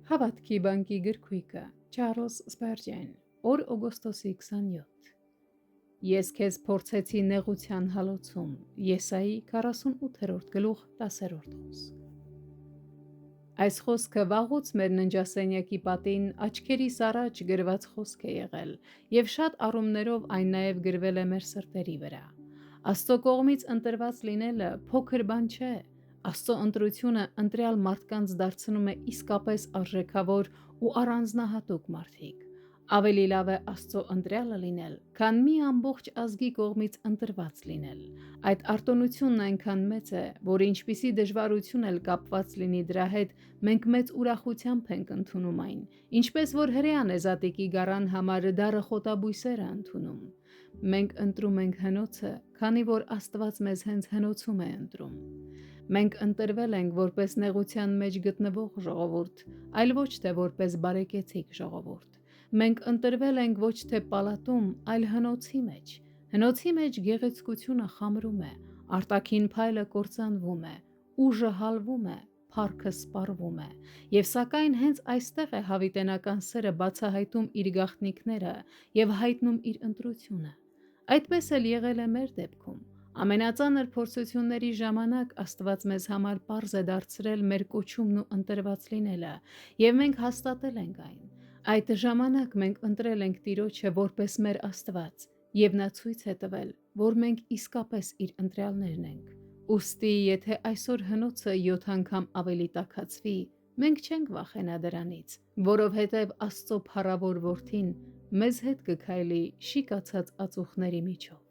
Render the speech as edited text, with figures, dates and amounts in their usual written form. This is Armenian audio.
Հավատքի բանկի գրքույկը Չարլզ Սպերջեն, օր օգոստոսի 27։ Ես քեզ փորձեցի նեղության հալոցում, Եսայի 48-րդ գլուխ 10-րդ խոսք։ Այս խոսքը վաղուց մեր ննջասենյակի պատին աչքերիս առաջ գրված խոսք է եղել, և շատ առումներով այն նաև գրվել է մեր սրտերի վրա։ Աստծո կողմից ընտրված լինելը փոքր բան չէ։ Աստծո ընտրությունը ընտրյալ մարդկանց դարձնում է իսկապես արժեքավոր ու առանձնահատուկ մարդիկ։ Ավելի լավ է Աստծո ընտրյալը լինել, քան մի ամբողջ ազգի կողմից ընտրված լինել։ Այդ արտոնությունն այնքան մեծ է, որ ինչպիսի դժվարություն էլ կապված լինի դրա հետ, մենք մեծ ուրախությամբ ենք ընդունում այն, ինչպես որ հրեան է զատիկի գառան համար դառը խոտաբույսերը ընդունում։ Մենք ընտրում ենք հնոցը, քանի որ Աստված մեզ հենց հնոցում է ընտրում։ Մենք ընտրվել ենք որպես նեղության մեջ գտնվող ժողովուրդ, այլ ոչ թե որպես բարեկեցիկ ժողովուրդ։ Մենք ընտրվել ենք ոչ թե պալատում, այլ հնոցի մեջ։ Հնոցի մեջ գեղեցկությունը խամրում է, արտաքին փայլը կործանվում է, ուժը հալվում է, փառքը սպառվում է։ Եվ սակայն հենց այստեղ է հավիտենական սերը բացահայտում իր գաղտնիքները և հայտնում իր ընտրությունը։ Այդպես էլ եղել է մեր դեպքում։ Ամենածանր փորձությունների ժամանակ Աստված մեզ համար պարզ է դարձրել մեր կոչումն ու ընտրված լինելը, և մենք հաստատել ենք այն։ Այդ ժամանակ մենք ընտրել ենք Տիրոջը որպես մեր Աստված, և Նա ցույց է տվել, որ մենք իսկապես իր ընտրյալներն ենք։ Ուստի, եթե այսօր հնոցը 7 անգամ ավելի տաքացվի, մենք չենք վախենա դրանից, որովհետև Աստծո փառավոր Որդին մեզ հետ կքայլի շիկացած ածուխների միջով։